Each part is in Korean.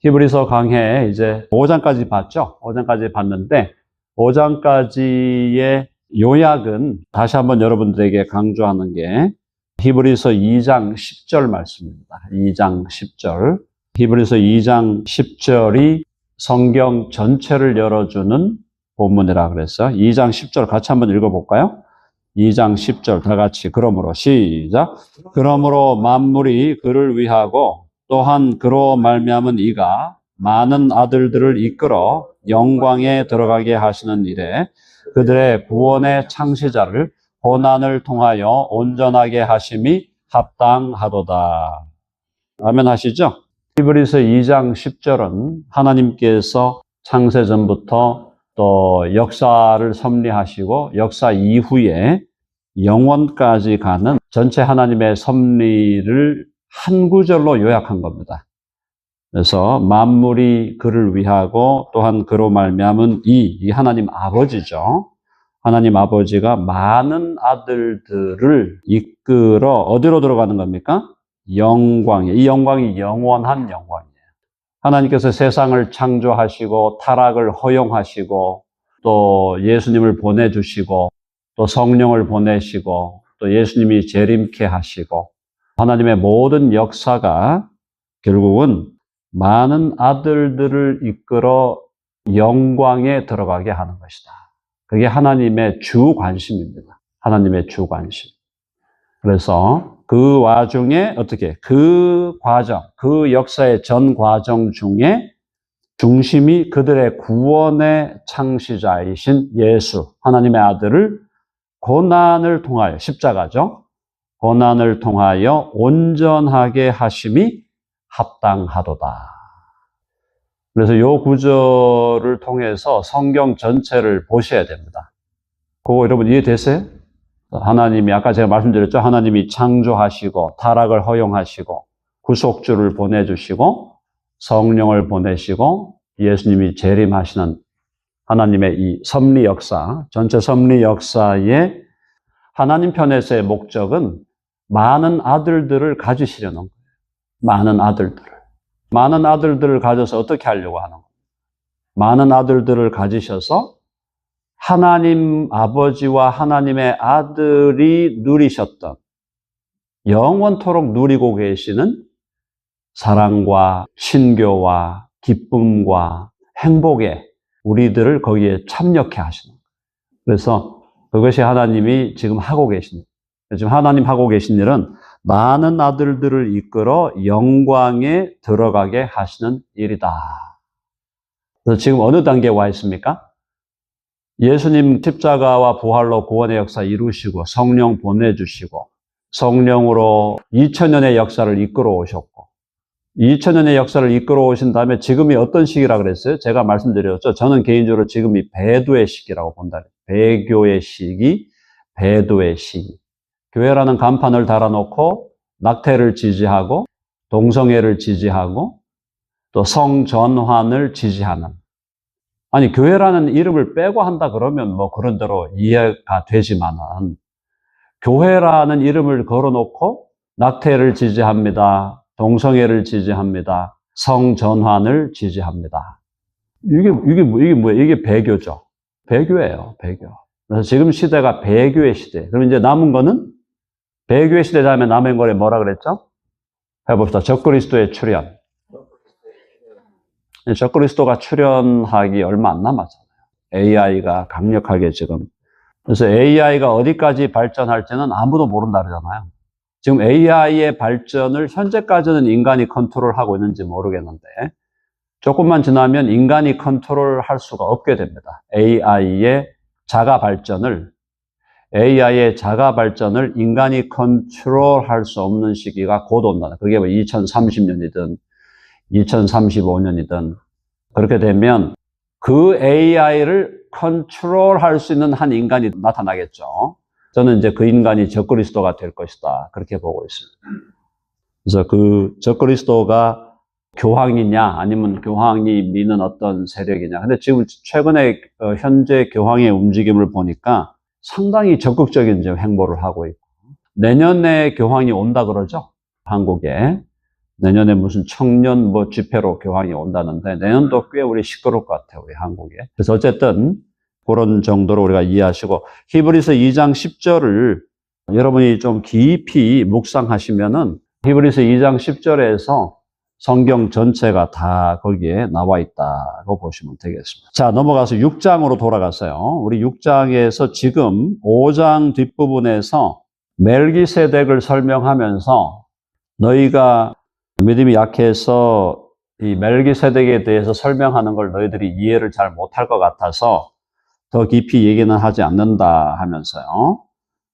히브리서 강해 이제 5장까지 봤죠? 5장까지 봤는데 5장까지의 요약은 다시 한번 여러분들에게 강조하는 게 히브리서 2장 10절 말씀입니다. 2장 10절. 히브리서 2장 10절이 성경 전체를 열어주는 본문이라 그랬어요. 2장 10절 같이 한번 읽어볼까요? 2장 10절 다 같이 그러므로 시작. 그러므로 만물이 그를 위하고 또한 그로 말미암은 이가 많은 아들들을 이끌어 영광에 들어가게 하시는 일에 그들의 구원의 창시자를 고난을 통하여 온전하게 하심이 합당하도다. 아멘 하시죠? 히브리서 2장 10절은 하나님께서 창세전부터 또 역사를 섭리하시고 역사 이후에 영원까지 가는 전체 하나님의 섭리를 한 구절로 요약한 겁니다. 그래서 만물이 그를 위하고 또한 그로 말미암은 이 하나님 아버지죠. 하나님 아버지가 많은 아들들을 이끌어 어디로 들어가는 겁니까? 영광에. 이 영광이 영원한 영광이에요. 하나님께서 세상을 창조하시고 타락을 허용하시고 또 예수님을 보내주시고 또 성령을 보내시고 또 예수님이 재림케 하시고 하나님의 모든 역사가 결국은 많은 아들들을 이끌어 영광에 들어가게 하는 것이다. 그게 하나님의 주 관심입니다. 하나님의 주 관심. 그래서 그 와중에 어떻게 그 과정, 그 역사의 전 과정 중에 중심이 그들의 구원의 창시자이신 예수, 하나님의 아들을 고난을 통하여, 십자가죠. 고난을 통하여 온전하게 하심이 합당하도다. 그래서 이 구절을 통해서 성경 전체를 보셔야 됩니다. 그거 여러분 이해되세요? 하나님이 아까 제가 말씀드렸죠. 하나님이 창조하시고 타락을 허용하시고 구속주를 보내주시고 성령을 보내시고 예수님이 재림하시는 하나님의 이 섭리 역사, 전체 섭리 역사의 하나님 편에서의 목적은 많은 아들들을 가지시려는 거예요. 많은 아들들을. 많은 아들들을 가져서 어떻게 하려고 하는 거예요? 많은 아들들을 가지셔서 하나님 아버지와 하나님의 아들이 누리셨던 영원토록 누리고 계시는 사랑과 신교와 기쁨과 행복에 우리들을 거기에 참여케 하시는 거예요. 그래서 그것이 하나님이 지금 하고 계신 일. 지금 하나님 하고 계신 일은 많은 아들들을 이끌어 영광에 들어가게 하시는 일이다. 그래서 지금 어느 단계에 와 있습니까? 예수님 십자가와 부활로 구원의 역사 이루시고 성령 보내주시고 성령으로 2000년의 역사를 이끌어 오셨고 2000년의 역사를 이끌어 오신 다음에 지금이 어떤 시기라 그랬어요? 제가 말씀드렸죠. 저는 개인적으로 지금이 배도의 시기라고 본다. 배교의 시기, 배도의 시기. 교회라는 간판을 달아놓고 낙태를 지지하고 동성애를 지지하고 또 성전환을 지지하는 아니 교회라는 이름을 빼고 한다 그러면 뭐 그런 대로 이해가 되지만은 교회라는 이름을 걸어놓고 낙태를 지지합니다. 동성애를 지지합니다. 성전환을 지지합니다. 이게 뭐예요? 이게 배교죠. 배교예요. 배교. 그래서 지금 시대가 배교의 시대. 그럼 이제 남은 거는 배교의 시대 다음에 남은 거에 뭐라 그랬죠? 해봅시다. 적그리스도의 출현. 적그리스도가 출현하기 얼마 안 남았잖아요. AI가 강력하게 지금. 그래서 AI가 어디까지 발전할지는 아무도 모른다 그러잖아요. 지금 AI의 발전을 현재까지는 인간이 컨트롤하고 있는지 모르겠는데 조금만 지나면 인간이 컨트롤할 수가 없게 됩니다. AI의 자가 발전을 인간이 컨트롤할 수 없는 시기가 곧 온다. 그게 뭐 2030년이든 2035년이든 그렇게 되면 그 AI를 컨트롤할 수 있는 한 인간이 나타나겠죠. 저는 이제 그 인간이 적그리스도가 될 것이다. 그렇게 보고 있습니다. 그래서 그 적그리스도가 교황이냐 아니면 교황이 미는 어떤 세력이냐. 근데 지금 최근에 현재 교황의 움직임을 보니까 상당히 적극적인 행보를 하고 있고 내년에 교황이 온다 그러죠. 한국에. 내년에 무슨 청년 뭐 집회로 교황이 온다는데 내년도 꽤 우리 시끄러울 것 같아요. 우리 한국에. 그래서 어쨌든 그런 정도로 우리가 이해하시고 히브리서 2장 10절을 여러분이 좀 깊이 묵상하시면은 히브리서 2장 10절에서 성경 전체가 다 거기에 나와 있다고 보시면 되겠습니다. 자, 넘어가서 6장으로 돌아가서요. 우리 6장에서 지금 5장 뒷부분에서 멜기세덱을 설명하면서 너희가 믿음이 약해서 이 멜기세덱에 대해서 설명하는 걸 너희들이 이해를 잘 못할 것 같아서 더 깊이 얘기는 하지 않는다 하면서요.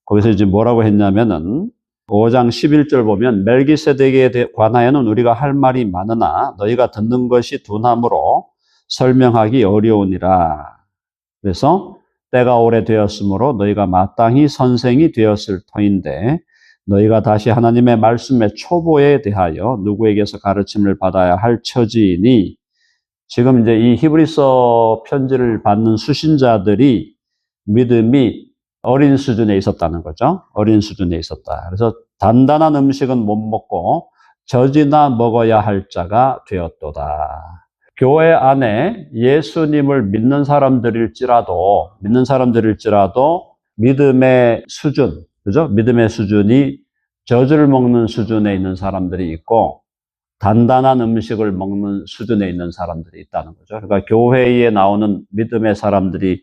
거기서 이제 뭐라고 했냐면은 5장 11절 보면 멜기세덱에 관하여는 우리가 할 말이 많으나 너희가 듣는 것이 둔함으로 설명하기 어려우니라. 그래서 때가 오래되었으므로 너희가 마땅히 선생이 되었을 터인데 너희가 다시 하나님의 말씀의 초보에 대하여 누구에게서 가르침을 받아야 할 처지이니 지금 이제 이 히브리서 편지를 받는 수신자들이 믿음이 어린 수준에 있었다는 거죠. 어린 수준에 있었다. 그래서 단단한 음식은 못 먹고 젖이나 먹어야 할 자가 되었도다. 교회 안에 예수님을 믿는 사람들일지라도 믿음의 수준, 그죠? 믿음의 수준이 젖을 먹는 수준에 있는 사람들이 있고 단단한 음식을 먹는 수준에 있는 사람들이 있다는 거죠. 그러니까 교회에 나오는 믿음의 사람들이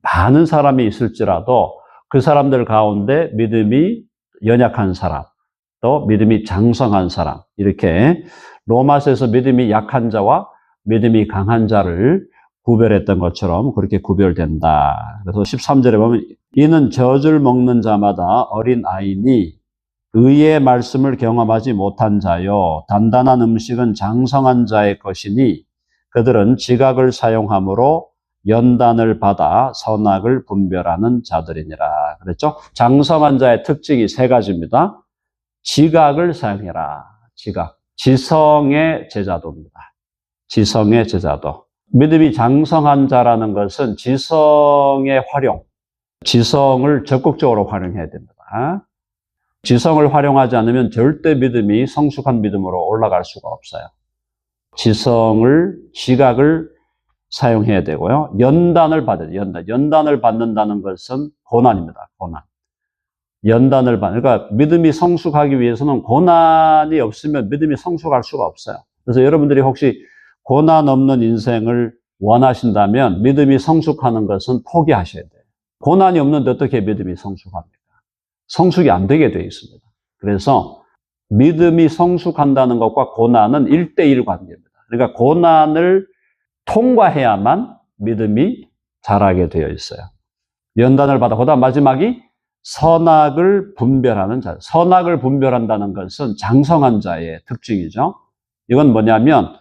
많은 사람이 있을지라도 그 사람들 가운데 믿음이 연약한 사람, 또 믿음이 장성한 사람, 이렇게 로마서에서 믿음이 약한 자와 믿음이 강한 자를 구별했던 것처럼 그렇게 구별된다. 그래서 13절에 보면 이는 젖을 먹는 자마다 어린 아이니 의의 말씀을 경험하지 못한 자요 단단한 음식은 장성한 자의 것이니 그들은 지각을 사용함으로 연단을 받아 선악을 분별하는 자들이니라. 그랬죠? 장성한 자의 특징이 세 가지입니다. 지각을 사용해라. 지각. 지성의 제자도입니다. 지성의 제자도. 믿음이 장성한 자라는 것은 지성의 활용, 지성을 적극적으로 활용해야 됩니다. 지성을 활용하지 않으면 절대 믿음이 성숙한 믿음으로 올라갈 수가 없어요. 지각을 사용해야 되고요. 연단을 받아야 돼요. 연단을 받는다는 것은 고난입니다. 고난. 그러니까 믿음이 성숙하기 위해서는 고난이 없으면 믿음이 성숙할 수가 없어요. 그래서 여러분들이 혹시 고난 없는 인생을 원하신다면 믿음이 성숙하는 것은 포기하셔야 돼요. 고난이 없는데 어떻게 믿음이 성숙합니까? 성숙이 안 되게 되어 있습니다. 그래서 믿음이 성숙한다는 것과 고난은 1대1 관계입니다. 그러니까 고난을 통과해야만 믿음이 자라게 되어 있어요. 연단을 받아, 그다음 마지막이 선악을 분별하는 자. 선악을 분별한다는 것은 장성한 자의 특징이죠. 이건 뭐냐면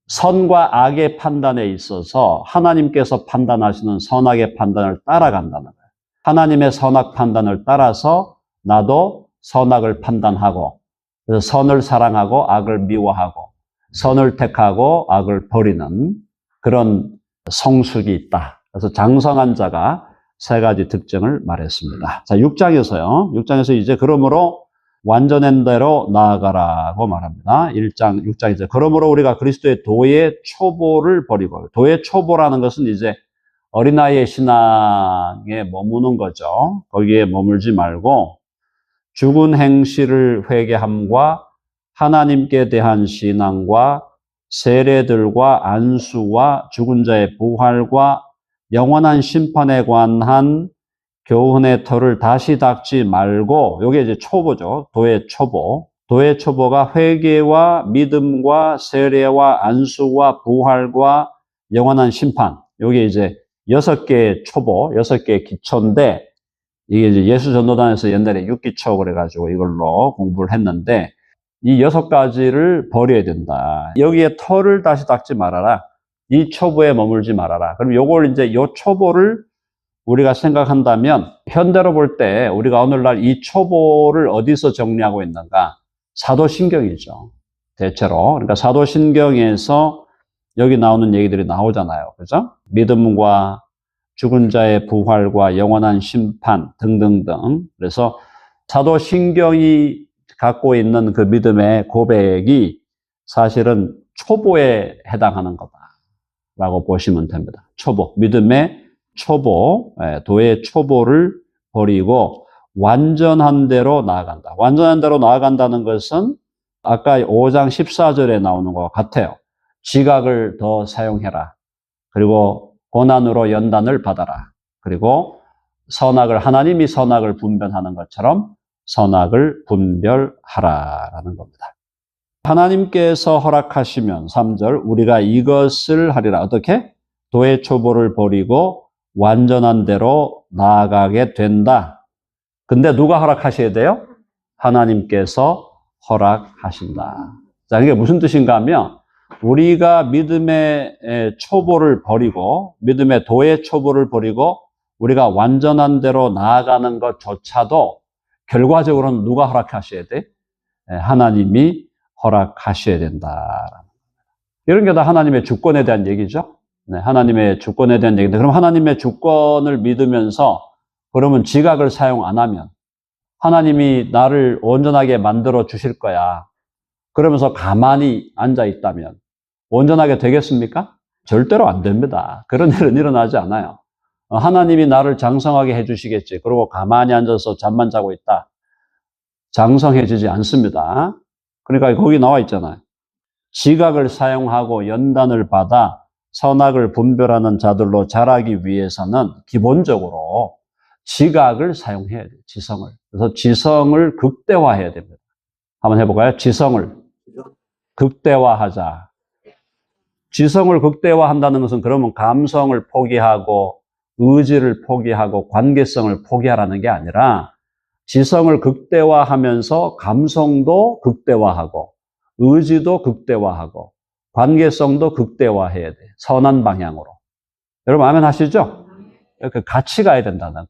선과 악의 판단에 있어서 하나님께서 판단하시는 선악의 판단을 따라간다는 거예요. 하나님의 선악 판단을 따라서 나도 선악을 판단하고 그래서 선을 사랑하고 악을 미워하고 선을 택하고 악을 버리는 그런 성숙이 있다. 그래서 장성한 자가 세 가지 특징을 말했습니다. 자, 6장에서 이제 그러므로 완전한 대로 나아가라고 말합니다. 6장 이제 그러므로 우리가 그리스도의 도의 초보를 버리고 도의 초보라는 것은 이제 어린아이의 신앙에 머무는 거죠. 거기에 머물지 말고 죽은 행실을 회개함과 하나님께 대한 신앙과 세례들과 안수와 죽은 자의 부활과 영원한 심판에 관한 교훈의 터를 다시 닦지 말고, 이게 이제 초보죠. 도의 초보. 도의 초보가 회개와 믿음과 세례와 안수와 부활과 영원한 심판. 이게 이제 6개의 초보, 6개의 기초인데, 이게 이제 예수전도단에서 옛날에 6기초 그래가지고 이걸로 공부를 했는데, 이 6가지를 버려야 된다. 여기에 터를 다시 닦지 말아라. 이 초보에 머물지 말아라. 그럼 요걸 이제 요 초보를 우리가 생각한다면 현대로 볼 때 우리가 오늘날 이 초보를 어디서 정리하고 있는가? 사도신경이죠. 대체로. 그러니까 사도신경에서 여기 나오는 얘기들이 나오잖아요. 그죠? 믿음과 죽은 자의 부활과 영원한 심판 등등등. 그래서 사도신경이 갖고 있는 그 믿음의 고백이 사실은 초보에 해당하는 거다라고 보시면 됩니다. 초보, 믿음의 초보, 도의 초보를 버리고 완전한 대로 나아간다. 완전한 대로 나아간다는 것은 아까 5장 14절에 나오는 것 같아요. 지각을 더 사용해라. 그리고 고난으로 연단을 받아라. 그리고 하나님이 선악을 분별하는 것처럼 선악을 분별하라라는 겁니다. 하나님께서 허락하시면 3절 우리가 이것을 하리라. 어떻게? 도의 초보를 버리고 완전한 대로 나아가게 된다. 근데 누가 허락하셔야 돼요? 하나님께서 허락하신다. 자, 이게 무슨 뜻인가 하면 우리가 믿음의 초보를 버리고 믿음의 도의 초보를 버리고 우리가 완전한 대로 나아가는 것조차도 결과적으로는 누가 허락하셔야 돼? 하나님이 허락하셔야 된다. 이런 게 다 하나님의 주권에 대한 얘기죠. 네, 하나님의 주권에 대한 얘기인데 그럼 하나님의 주권을 믿으면서 그러면 지각을 사용 안 하면 하나님이 나를 온전하게 만들어 주실 거야. 그러면서 가만히 앉아 있다면 온전하게 되겠습니까? 절대로 안 됩니다. 그런 일은 일어나지 않아요. 하나님이 나를 장성하게 해주시겠지. 그리고 가만히 앉아서 잠만 자고 있다. 장성해지지 않습니다. 그러니까 거기 나와 있잖아요. 지각을 사용하고 연단을 받아 선악을 분별하는 자들로 자라기 위해서는 기본적으로 지각을 사용해야 돼요. 지성을. 그래서 지성을 극대화해야 됩니다. 한번 해볼까요? 지성을 극대화하자. 지성을 극대화한다는 것은 그러면 감성을 포기하고 의지를 포기하고 관계성을 포기하라는 게 아니라 지성을 극대화하면서 감성도 극대화하고 의지도 극대화하고 관계성도 극대화해야 돼. 선한 방향으로. 여러분 아멘 하시죠? 이렇게 같이 가야 된다는 거예요.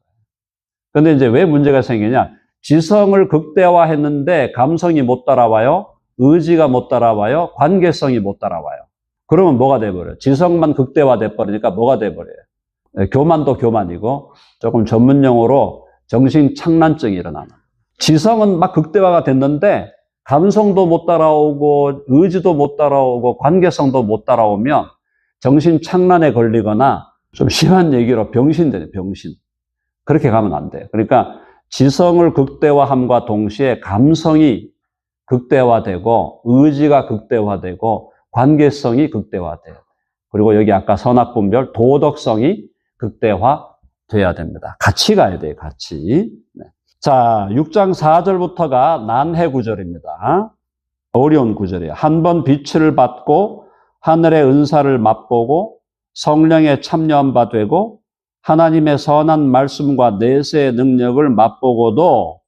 근데 이제 왜 문제가 생기냐? 지성을 극대화했는데 감성이 못 따라와요. 의지가 못 따라와요. 관계성이 못 따라와요. 그러면 뭐가 돼버려요? 지성만 극대화돼 버리니까 뭐가 돼버려요? 교만도 교만이고 조금 전문 용어로 정신착란증이 일어나는. 지성은 막 극대화가 됐는데 감성도 못 따라오고 의지도 못 따라오고 관계성도 못 따라오면 정신착란에 걸리거나 좀 심한 얘기로 병신되네, 병신. 그렇게 가면 안 돼요. 그러니까 지성을 극대화함과 동시에 감성이 극대화되고 의지가 극대화되고 관계성이 극대화돼요. 그리고 여기 아까 선악분별, 도덕성이 극대화돼야 됩니다. 같이 가야 돼요, 같이. 네. 자, 6장 4절부터가 난해 구절입니다. 어려운 구절이에요. 한 번 빛을 받고 하늘의 은사를 맛보고 성령에 참여한 바 되고 하나님의 선한 말씀과 내세의 능력을 맛보고도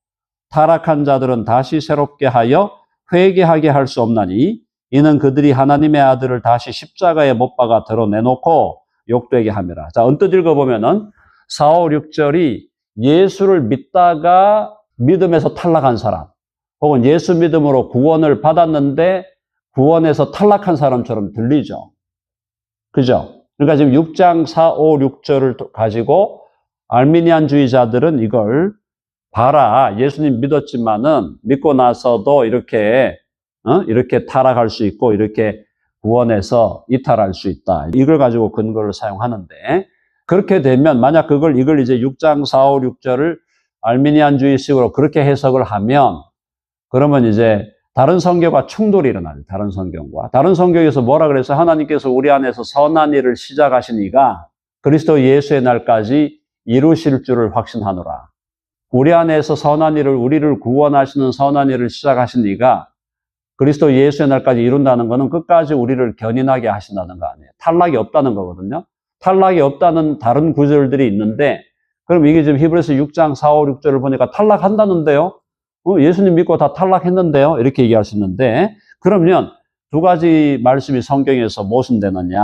타락한 자들은 다시 새롭게 하여 회개하게 할 수 없나니 이는 그들이 하나님의 아들을 다시 십자가에 못 박아 드러내놓고 욕되게 함이라. 자, 언뜻 읽어보면은 4, 5, 6절이 예수를 믿다가 믿음에서 탈락한 사람 혹은 예수 믿음으로 구원을 받았는데 구원에서 탈락한 사람처럼 들리죠. 그죠? 그러니까 지금 6장 4, 5, 6절을 가지고 알미니안주의자들은 이걸 봐라. 예수님 믿었지만은 믿고 나서도 이렇게 타락할 수 있고 이렇게 구원에서 이탈할 수 있다. 이걸 가지고 근거를 사용하는데 그렇게 되면 만약 이걸 이제 6장 4, 5, 6절을 알미니안주의식으로 그렇게 해석을 하면 그러면 이제 다른 성경과 충돌이 일어나요. 다른 성경과. 다른 성경에서 뭐라 그래서 하나님께서 우리 안에서 선한 일을 시작하신 이가 그리스도 예수의 날까지 이루실 줄을 확신하노라. 우리 안에서 선한 일을 우리를 구원하시는 선한 일을 시작하신 이가 그리스도 예수의 날까지 이룬다는 것은 끝까지 우리를 견인하게 하신다는 거 아니에요. 탈락이 없다는 거거든요. 탈락이 없다는 다른 구절들이 있는데 그럼 이게 지금 히브리서 6장 4, 5, 6절을 보니까 탈락한다는데요. 예수님 믿고 다 탈락했는데요. 이렇게 얘기할 수 있는데 그러면 두 가지 말씀이 성경에서 모순되느냐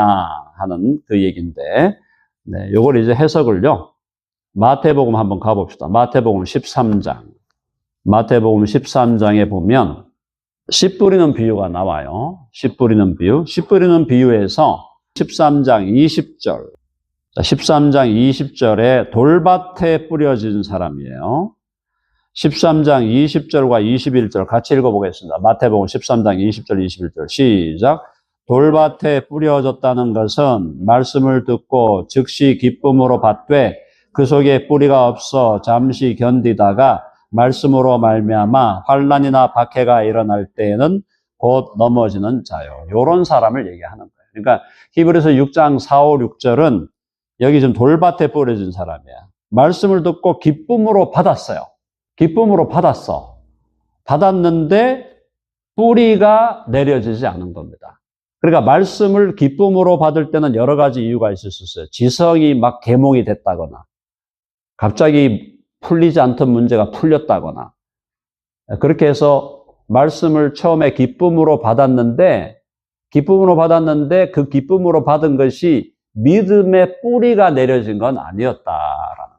하는 그 얘기인데 네, 요걸 이제 해석을요. 마태복음 한번 가봅시다. 마태복음 13장. 마태복음 13장에 보면 씨 뿌리는 비유가 나와요. 씨 뿌리는 비유. 씨 뿌리는 비유에서 13장 20절. 13장 20절에 돌밭에 뿌려진 사람이에요. 13장 20절과 21절 같이 읽어보겠습니다. 마태복음 13장 20절, 21절 시작. 돌밭에 뿌려졌다는 것은 말씀을 듣고 즉시 기쁨으로 받되 그 속에 뿌리가 없어 잠시 견디다가 말씀으로 말미암아 환난이나 박해가 일어날 때에는 곧 넘어지는 자요. 요런 사람을 얘기하는 거예요. 그러니까 히브리서 6장 4, 5, 6절은 여기 지금 돌밭에 뿌려진 사람이야. 말씀을 듣고 기쁨으로 받았어요. 기쁨으로 받았어. 받았는데 뿌리가 내려지지 않은 겁니다. 그러니까 말씀을 기쁨으로 받을 때는 여러 가지 이유가 있을 수 있어요. 지성이 막 계몽이 됐다거나 갑자기 풀리지 않던 문제가 풀렸다거나 그렇게 해서 말씀을 처음에 기쁨으로 받았는데 그 기쁨으로 받은 것이 믿음의 뿌리가 내려진 건 아니었다라는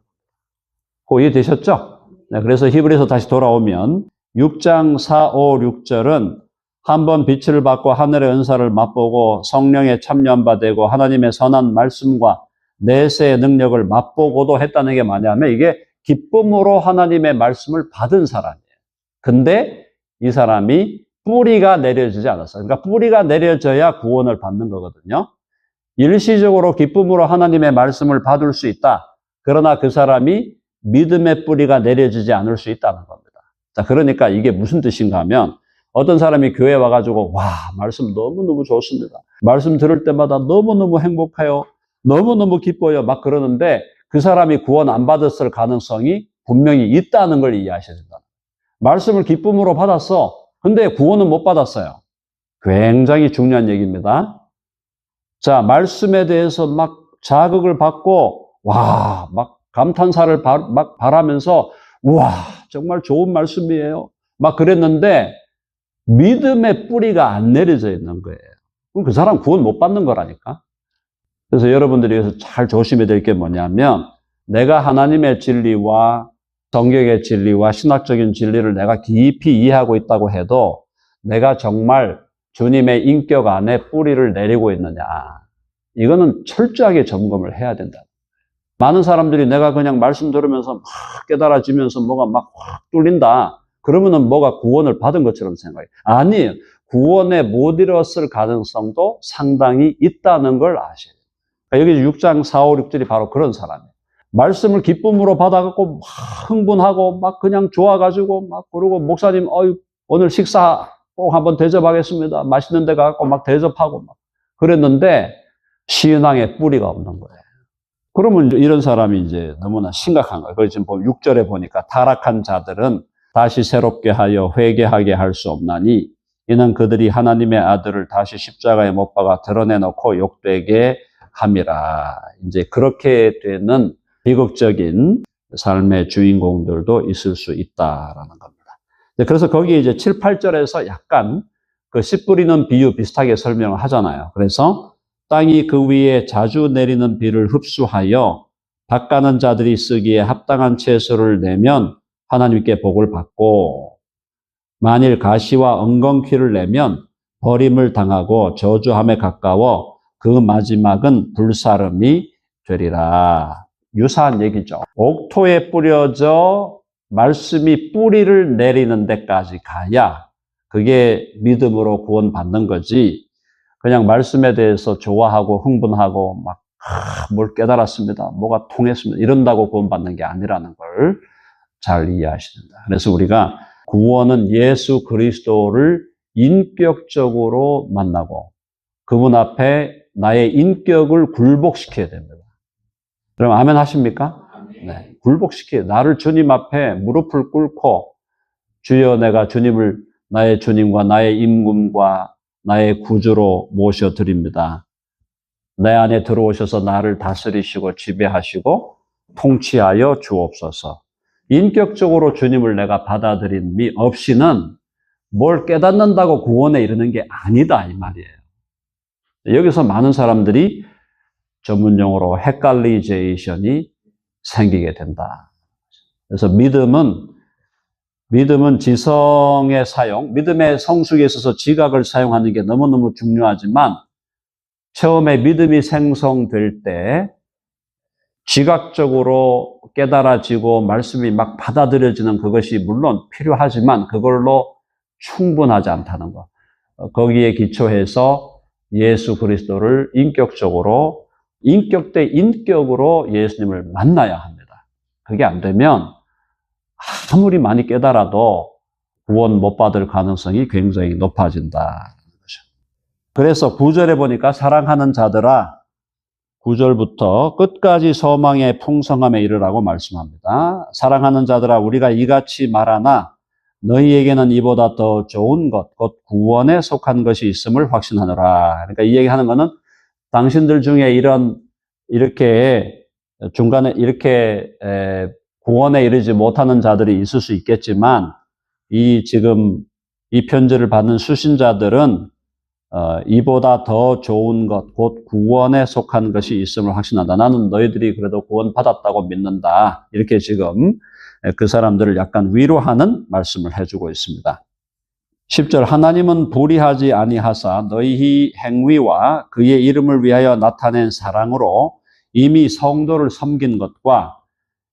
거 이해되셨죠? 네, 그래서 히브리서 다시 돌아오면 6장 4, 5, 6절은 한번 빛을 받고 하늘의 은사를 맛보고 성령에 참여받고 하나님의 선한 말씀과 내세의 능력을 맛보고도 했다는 게 뭐냐면 이게 기쁨으로 하나님의 말씀을 받은 사람이에요. 근데 이 사람이 뿌리가 내려지지 않았어요. 그러니까 뿌리가 내려져야 구원을 받는 거거든요. 일시적으로 기쁨으로 하나님의 말씀을 받을 수 있다. 그러나 그 사람이 믿음의 뿌리가 내려지지 않을 수 있다는 겁니다. 자, 그러니까 이게 무슨 뜻인가 하면 어떤 사람이 교회에 와가지고 와, 말씀 너무너무 좋습니다. 말씀 들을 때마다 너무너무 행복해요. 너무너무 기뻐요. 막 그러는데 그 사람이 구원 안 받았을 가능성이 분명히 있다는 걸 이해하셔야 된다. 말씀을 기쁨으로 받았어. 근데 구원은 못 받았어요. 굉장히 중요한 얘기입니다. 자, 말씀에 대해서 막 자극을 받고 와, 막 감탄사를 막 바라면서 와, 정말 좋은 말씀이에요. 막 그랬는데 믿음의 뿌리가 안 내려져 있는 거예요. 그럼 그 사람 구원 못 받는 거라니까. 그래서 여러분들이 여기서 잘 조심해야 될 게 뭐냐면 내가 하나님의 진리와 성경의 진리와 신학적인 진리를 내가 깊이 이해하고 있다고 해도 내가 정말 주님의 인격 안에 뿌리를 내리고 있느냐. 이거는 철저하게 점검을 해야 된다. 많은 사람들이 내가 그냥 말씀 들으면서 막 깨달아지면서 뭐가 막 확 뚫린다. 그러면은 뭐가 구원을 받은 것처럼 생각해요. 아니에요. 구원에 못 이뤘을 가능성도 상당히 있다는 걸 아셔야 돼요. 그러니까 여기 6장 4, 5, 6절이 바로 그런 사람이에요. 말씀을 기쁨으로 받아갖고 막 흥분하고 막 그냥 좋아가지고 막 그러고 목사님 오늘 식사 꼭 한번 대접하겠습니다. 맛있는 데 가갖고 막 대접하고 막 그랬는데 신앙에 뿌리가 없는 거예요. 그러면 이런 사람이 이제 너무나 심각한 거예요. 그래서 지금 6절에 보니까 타락한 자들은 다시 새롭게 하여 회개하게 할 수 없나니 이는 그들이 하나님의 아들을 다시 십자가에 못 박아 드러내놓고 욕되게 함이라. 이제 그렇게 되는 비극적인 삶의 주인공들도 있을 수 있다라는 겁니다. 그래서 거기 이제 7, 8절에서 약간 그 씨 뿌리는 비유 비슷하게 설명을 하잖아요. 그래서 땅이 그 위에 자주 내리는 비를 흡수하여 밭가는 자들이 쓰기에 합당한 채소를 내면 하나님께 복을 받고 만일 가시와 엉겅퀴를 내면 버림을 당하고 저주함에 가까워 그 마지막은 불사름이 되리라. 유사한 얘기죠. 옥토에 뿌려져 말씀이 뿌리를 내리는 데까지 가야 그게 믿음으로 구원받는 거지. 그냥 말씀에 대해서 좋아하고 흥분하고 막 뭘 깨달았습니다. 뭐가 통했습니다. 이런다고 구원받는 게 아니라는 걸 잘 이해하셔야 된다. 그래서 우리가 구원은 예수 그리스도를 인격적으로 만나고 그분 앞에 나의 인격을 굴복시켜야 됩니다. 그럼 아멘 하십니까? 네, 굴복시켜야 나를 주님 앞에 무릎을 꿇고 주여 내가 주님을 나의 주님과 나의 임금과 나의 구주로 모셔드립니다. 내 안에 들어오셔서 나를 다스리시고 지배하시고 통치하여 주옵소서. 인격적으로 주님을 내가 받아들임이 없이는 뭘 깨닫는다고 구원에 이르는 게 아니다 이 말이에요. 여기서 많은 사람들이 전문용어로 헷갈리제이션이 생기게 된다. 그래서 믿음은 지성의 사용, 믿음의 성숙에 있어서 지각을 사용하는 게 너무너무 중요하지만 처음에 믿음이 생성될 때 지각적으로 깨달아지고 말씀이 막 받아들여지는 그것이 물론 필요하지만 그걸로 충분하지 않다는 것. 거기에 기초해서 예수 그리스도를 인격 대 인격으로 예수님을 만나야 합니다. 그게 안 되면 아무리 많이 깨달아도 구원 못 받을 가능성이 굉장히 높아진다. 그래서 9절에 보니까 사랑하는 자들아 9절부터 끝까지 소망의 풍성함에 이르라고 말씀합니다. 사랑하는 자들아 우리가 이같이 말하나 너희에게는 이보다 더 좋은 것, 곧 구원에 속한 것이 있음을 확신하노라. 그러니까 이 얘기하는 거는 당신들 중에 이렇게 중간에 이렇게 구원에 이르지 못하는 자들이 있을 수 있겠지만 지금 이 편지를 받는 수신자들은 이보다 더 좋은 것, 곧 구원에 속한 것이 있음을 확신한다. 나는 너희들이 그래도 구원 받았다고 믿는다. 이렇게 지금 그 사람들을 약간 위로하는 말씀을 해주고 있습니다. 10절 하나님은 불의하지 아니하사 너희 행위와 그의 이름을 위하여 나타낸 사랑으로 이미 성도를 섬긴 것과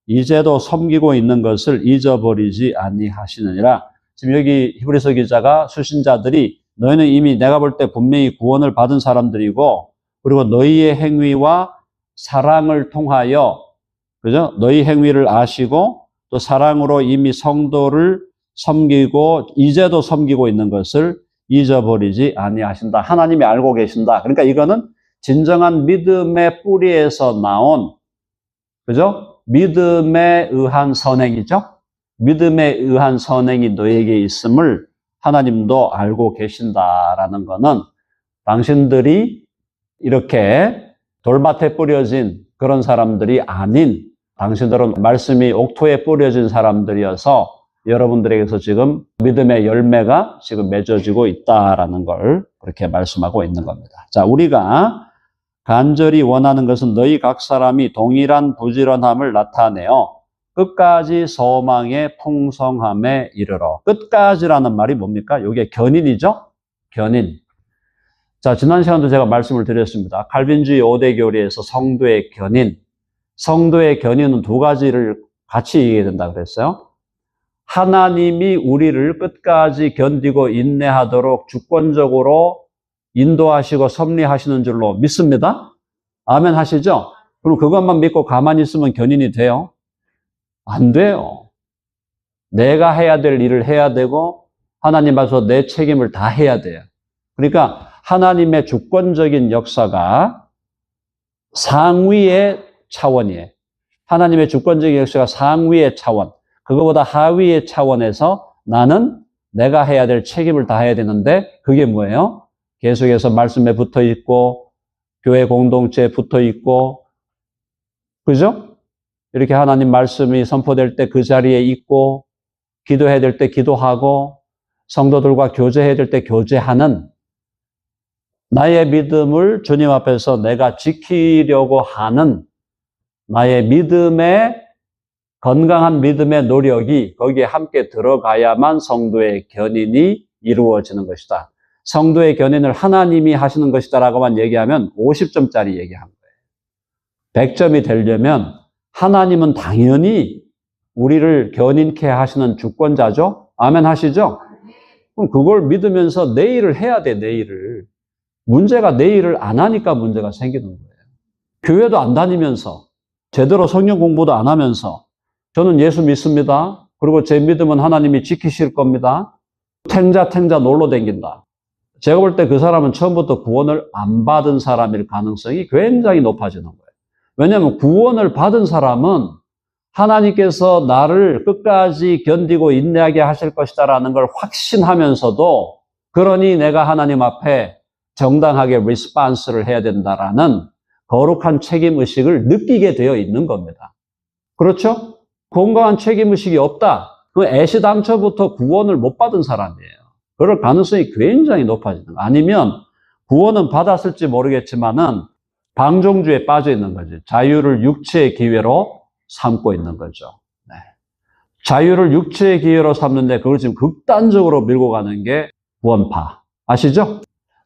이제도 섬기고 있는 것을 잊어버리지 아니하시느니라. 지금 여기 히브리서 기자가 수신자들이 너희는 이미 내가 볼 때 분명히 구원을 받은 사람들이고 그리고 너희의 행위와 사랑을 통하여 그죠? 너희 행위를 아시고 또 사랑으로 이미 성도를 섬기고 이제도 섬기고 있는 것을 잊어버리지 아니하신다. 하나님이 알고 계신다. 그러니까 이거는 진정한 믿음의 뿌리에서 나온 그죠? 믿음에 의한 선행이죠. 믿음에 의한 선행이 너에게 있음을 하나님도 알고 계신다라는 것은 당신들이 이렇게 돌밭에 뿌려진 그런 사람들이 아닌 당신들은 말씀이 옥토에 뿌려진 사람들이어서 여러분들에게서 지금 믿음의 열매가 지금 맺어지고 있다라는 걸 그렇게 말씀하고 있는 겁니다. 자, 우리가 간절히 원하는 것은 너희 각 사람이 동일한 부지런함을 나타내어 끝까지 소망의 풍성함에 이르러. 끝까지라는 말이 뭡니까? 이게 견인이죠? 견인. 자, 지난 시간도 제가 말씀을 드렸습니다. 칼빈주의 5대 교리에서 성도의 견인. 성도의 견인은 두 가지를 같이 얘기해야 된다 그랬어요. 하나님이 우리를 끝까지 견디고 인내하도록 주권적으로 인도하시고 섭리하시는 줄로 믿습니다. 아멘 하시죠? 그럼 그것만 믿고 가만히 있으면 견인이 돼요? 안 돼요. 내가 해야 될 일을 해야 되고 하나님 앞에서 내 책임을 다 해야 돼요. 그러니까 하나님의 주권적인 역사가 상위의 차원이에요. 하나님의 주권적인 역사가 상위의 차원, 그거보다 하위의 차원에서 나는 내가 해야 될 책임을 다 해야 되는데 그게 뭐예요? 계속해서 말씀에 붙어 있고 교회 공동체에 붙어 있고 그죠? 이렇게 하나님 말씀이 선포될 때 그 자리에 있고 기도해야 될 때 기도하고 성도들과 교제해야 될 때 교제하는 나의 믿음을 주님 앞에서 내가 지키려고 하는 나의 믿음의 건강한 믿음의 노력이 거기에 함께 들어가야만 성도의 견인이 이루어지는 것이다. 성도의 견인을 하나님이 하시는 것이다라고만 얘기하면 50점짜리 얘기한 거예요. 100점이 되려면 하나님은 당연히 우리를 견인케 하시는 주권자죠. 아멘 하시죠? 그럼 그걸 믿으면서 내 일을 해야 돼, 내 일을. 문제가 내 일을 안 하니까 문제가 생기는 거예요. 교회도 안 다니면서 제대로 성경 공부도 안 하면서 저는 예수 믿습니다. 그리고 제 믿음은 하나님이 지키실 겁니다. 탱자 놀러 다닌다. 제가 볼 때 그 사람은 처음부터 구원을 안 받은 사람일 가능성이 굉장히 높아지는 거예요. 왜냐하면 구원을 받은 사람은 하나님께서 나를 끝까지 견디고 인내하게 하실 것이다라는 걸 확신하면서도 그러니 내가 하나님 앞에 정당하게 리스폰스를 해야 된다라는 거룩한 책임의식을 느끼게 되어 있는 겁니다. 그렇죠? 건강한 책임의식이 없다. 그 애시당초부터 구원을 못 받은 사람이에요. 그럴 가능성이 굉장히 높아지는 거예요. 아니면 구원은 받았을지 모르겠지만은 방종주에 빠져 있는 거죠. 자유를 육체의 기회로 삼고 있는 거죠. 네. 자유를 육체의 기회로 삼는데 그걸 지금 극단적으로 밀고 가는 게 구원파. 아시죠?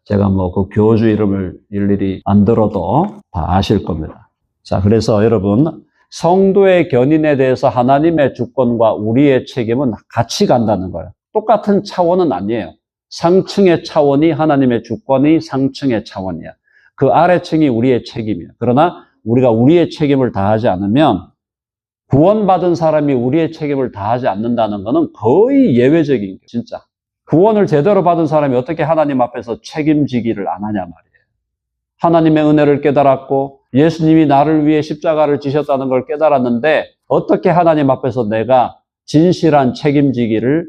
제가 뭐 그 교주 이름을 일일이 안 들어도 다 아실 겁니다. 자, 그래서 여러분, 성도의 견인에 대해서 하나님의 주권과 우리의 책임은 같이 간다는 거예요. 똑같은 차원은 아니에요. 상층의 차원이 하나님의 주권이 상층의 차원이야. 그 아래층이 우리의 책임이에요. 그러나 우리가 우리의 책임을 다하지 않으면 구원받은 사람이 우리의 책임을 다하지 않는다는 것은 거의 예외적인 거예요. 진짜. 구원을 제대로 받은 사람이 어떻게 하나님 앞에서 책임지기를 안 하냐 말이에요. 하나님의 은혜를 깨달았고 예수님이 나를 위해 십자가를 지셨다는 걸 깨달았는데 어떻게 하나님 앞에서 내가 진실한 책임지기를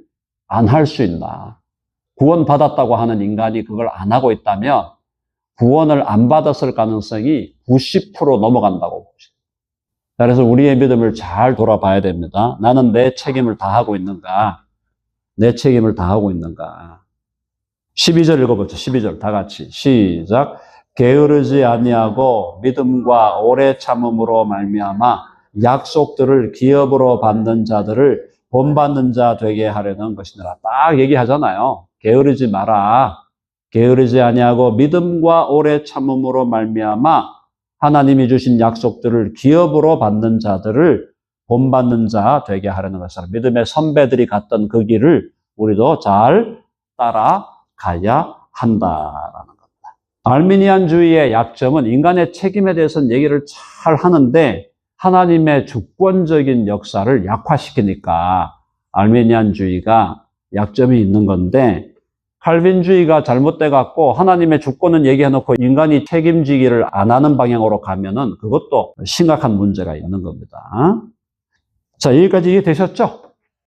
안 할 수 있나? 구원받았다고 하는 인간이 그걸 안 하고 있다면 구원을 안 받았을 가능성이 90% 넘어간다고 보시죠. 그래서 우리의 믿음을 잘 돌아봐야 됩니다. 나는 내 책임을 다하고 있는가? 내 책임을 다하고 있는가? 12절 읽어보죠. 12절 다 같이 시작. 게으르지 아니하고 믿음과 오래 참음으로 말미암아 약속들을 기업으로 받는 자들을 본받는 자 되게 하려는 것이니라. 딱 얘기하잖아요. 게으르지 마라. 게으르지 아니하고 믿음과 오래 참음으로 말미암아 하나님이 주신 약속들을 기업으로 받는 자들을 본받는 자 되게 하려는 것이라. 믿음의 선배들이 갔던 그 길을 우리도 잘 따라가야 한다라는 겁니다. 알미니안주의의 약점은 인간의 책임에 대해서는 얘기를 잘 하는데 하나님의 주권적인 역사를 약화시키니까 알미니안주의가 약점이 있는 건데 칼빈주의가 잘못돼 갖고 하나님의 주권은 얘기해놓고 인간이 책임지기를 안 하는 방향으로 가면은 그것도 심각한 문제가 있는 겁니다. 자, 여기까지 이해되셨죠?